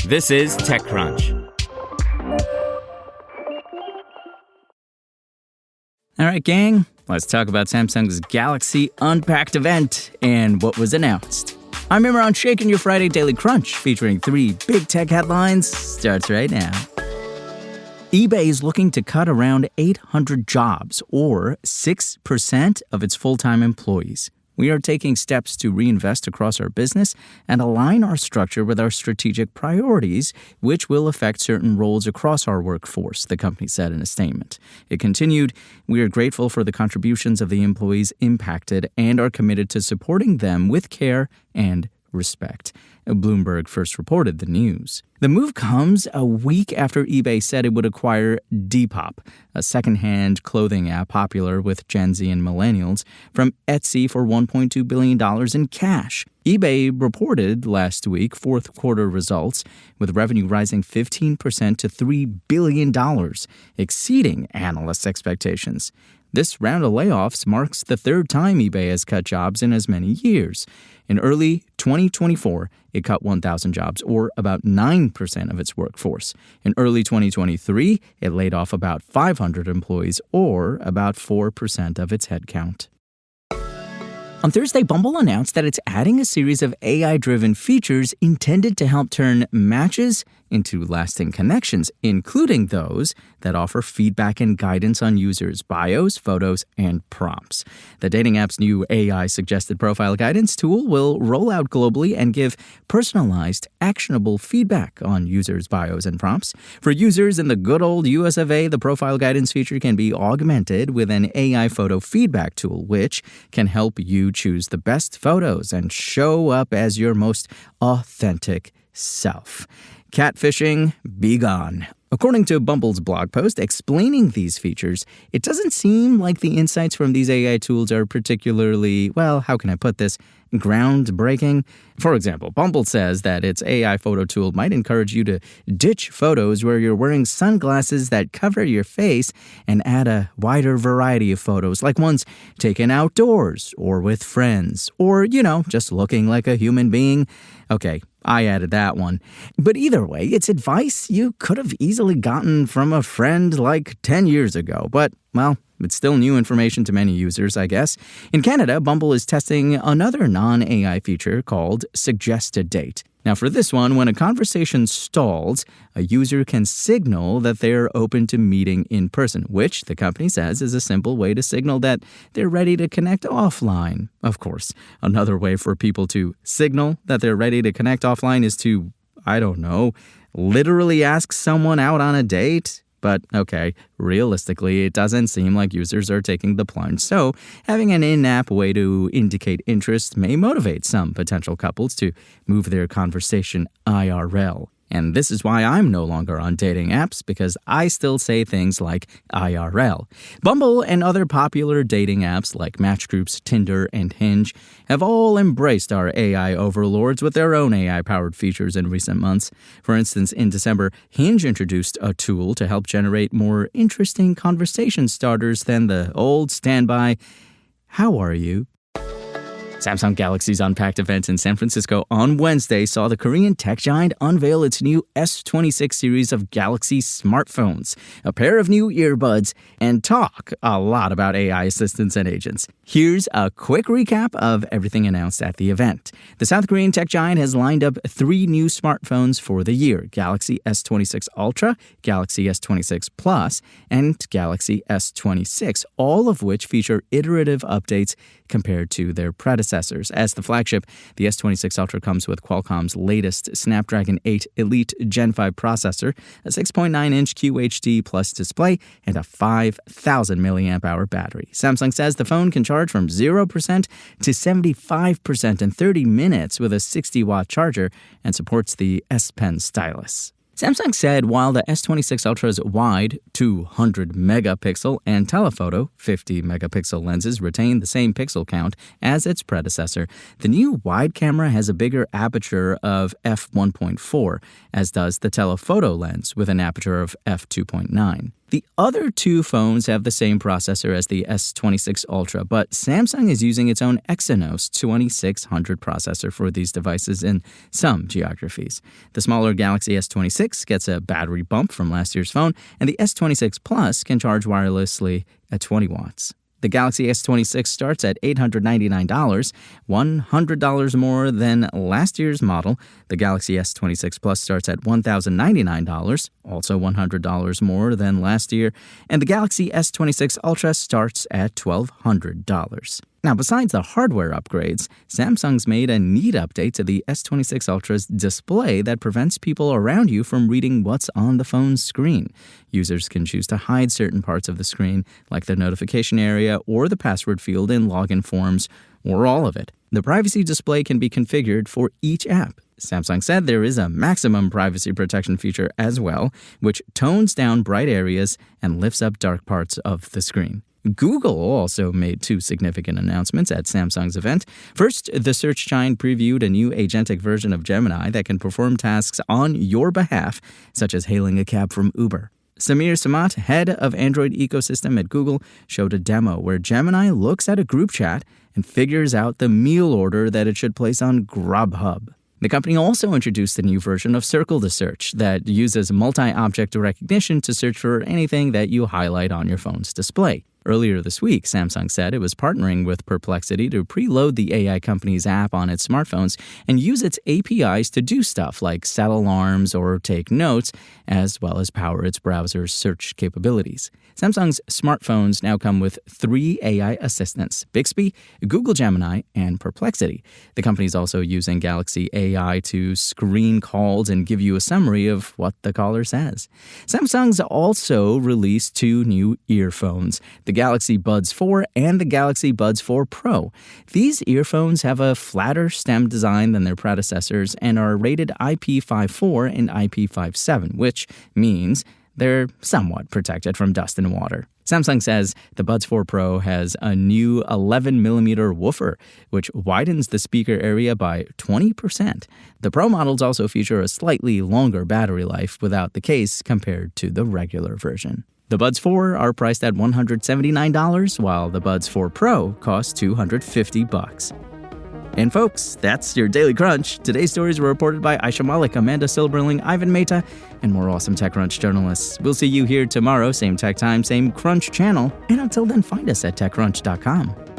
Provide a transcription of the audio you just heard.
This is TechCrunch. All right, gang, let's talk about Samsung's Galaxy Unpacked event and what was announced. I'm Imran Shaking your Friday Daily Crunch, featuring 3 big tech headlines, starts right now. eBay is looking to cut around 800 jobs, or 6% of its full-time employees. We are taking steps to reinvest across our business and align our structure with our strategic priorities, which will affect certain roles across our workforce, the company said in a statement. It continued, "We are grateful for the contributions of the employees impacted and are committed to supporting them with care and respect." Bloomberg first reported the news. The move comes a week after eBay said it would acquire Depop, a second-hand clothing app popular with Gen Z and millennials, from Etsy for $1.2 billion in cash. eBay reported last week fourth-quarter results, with revenue rising 15% to $3 billion, exceeding analysts' expectations. This round of layoffs marks the third time eBay has cut jobs in as many years. In early 2024, it cut 1,000 jobs, or about 9% of its workforce. In early 2023, it laid off about 500 employees, or about 4% of its headcount. On Thursday, Bumble announced that it's adding a series of AI-driven features intended to help turn matches into lasting connections, including those that offer feedback and guidance on users' bios, photos, and prompts. The dating app's new AI-suggested profile guidance tool will roll out globally and give personalized, actionable feedback on users' bios and prompts. For users in the good old US of A, the profile guidance feature can be augmented with an AI photo feedback tool, which can help you choose the best photos and show up as your most authentic self. Catfishing, be gone. According to Bumble's blog post explaining these features, it doesn't seem like the insights from these AI tools are particularly, well, how can I put this, groundbreaking. For example, Bumble says that its AI photo tool might encourage you to ditch photos where you're wearing sunglasses that cover your face and add a wider variety of photos, like ones taken outdoors or with friends, or, just looking like a human being. Okay, I added that one. But either way, it's advice you could have easily gotten from a friend like 10 years ago. But, well, it's still new information to many users, I guess. In Canada, Bumble is testing another non-AI feature called Suggest a Date. Now, for this one, when a conversation stalls, a user can signal that they're open to meeting in person, which the company says is a simple way to signal that they're ready to connect offline. Of course, another way for people to signal that they're ready to connect offline is to, literally ask someone out on a date. But, okay, realistically, it doesn't seem like users are taking the plunge, so having an in-app way to indicate interest may motivate some potential couples to move their conversation IRL. And this is why I'm no longer on dating apps, because I still say things like IRL. Bumble and other popular dating apps like Match Groups, Tinder, and Hinge have all embraced our AI overlords with their own AI-powered features in recent months. For instance, in December, Hinge introduced a tool to help generate more interesting conversation starters than the old standby, "How are you?" Samsung Galaxy's Unpacked event in San Francisco on Wednesday saw the Korean tech giant unveil its new S26 series of Galaxy smartphones, a pair of new earbuds, and talk a lot about AI assistants and agents. Here's a quick recap of everything announced at the event. The South Korean tech giant has lined up 3 new smartphones for the year: Galaxy S26 Ultra, Galaxy S26 Plus, and Galaxy S26, all of which feature iterative updates compared to their predecessors. As the flagship, the S26 Ultra comes with Qualcomm's latest Snapdragon 8 Elite Gen 5 processor, a 6.9-inch QHD Plus display, and a 5,000 mAh battery. Samsung says the phone can charge from 0% to 75% in 30 minutes with a 60-watt charger and supports the S Pen stylus. Samsung said while the S26 Ultra's wide 200-megapixel and telephoto 50-megapixel lenses retain the same pixel count as its predecessor, the new wide camera has a bigger aperture of f1.4, as does the telephoto lens with an aperture of f2.9. The other two phones have the same processor as the S26 Ultra, but Samsung is using its own Exynos 2600 processor for these devices in some geographies. The smaller Galaxy S26 gets a battery bump from last year's phone, and the S26 Plus can charge wirelessly at 20 watts. The Galaxy S26 starts at $899, $100 more than last year's model. The Galaxy S26 Plus starts at $1,099, also $100 more than last year. And the Galaxy S26 Ultra starts at $1,200. Now, besides the hardware upgrades, Samsung's made a neat update to the S26 Ultra's display that prevents people around you from reading what's on the phone's screen. Users can choose to hide certain parts of the screen, like the notification area or the password field in login forms, or all of it. The privacy display can be configured for each app. Samsung said there is a maximum privacy protection feature as well, which tones down bright areas and lifts up dark parts of the screen. Google also made two significant announcements at Samsung's event. First, the search giant previewed a new agentic version of Gemini that can perform tasks on your behalf, such as hailing a cab from Uber. Samir Samat, head of Android ecosystem at Google, showed a demo where Gemini looks at a group chat and figures out the meal order that it should place on Grubhub. The company also introduced a new version of Circle to Search that uses multi-object recognition to search for anything that you highlight on your phone's display. Earlier this week, Samsung said it was partnering with Perplexity to preload the AI company's app on its smartphones and use its APIs to do stuff like set alarms or take notes, as well as power its browser's search capabilities. Samsung's smartphones now come with 3 AI assistants: Bixby, Google Gemini, and Perplexity. The company's also using Galaxy AI to screen calls and give you a summary of what the caller says. Samsung's also released 2 new earphones: the Galaxy Buds 4 and the Galaxy Buds 4 Pro. These earphones have a flatter stem design than their predecessors and are rated IP54 and IP57, which means they're somewhat protected from dust and water. Samsung says the Buds 4 Pro has a new 11mm woofer, which widens the speaker area by 20%. The Pro models also feature a slightly longer battery life without the case compared to the regular version. The Buds 4 are priced at $179, while the Buds 4 Pro costs $250. And folks, that's your Daily Crunch. Today's stories were reported by Aisha Malik, Amanda Silberling, Ivan Mehta, and more awesome TechCrunch journalists. We'll see you here tomorrow, same tech time, same Crunch channel. And until then, find us at TechCrunch.com.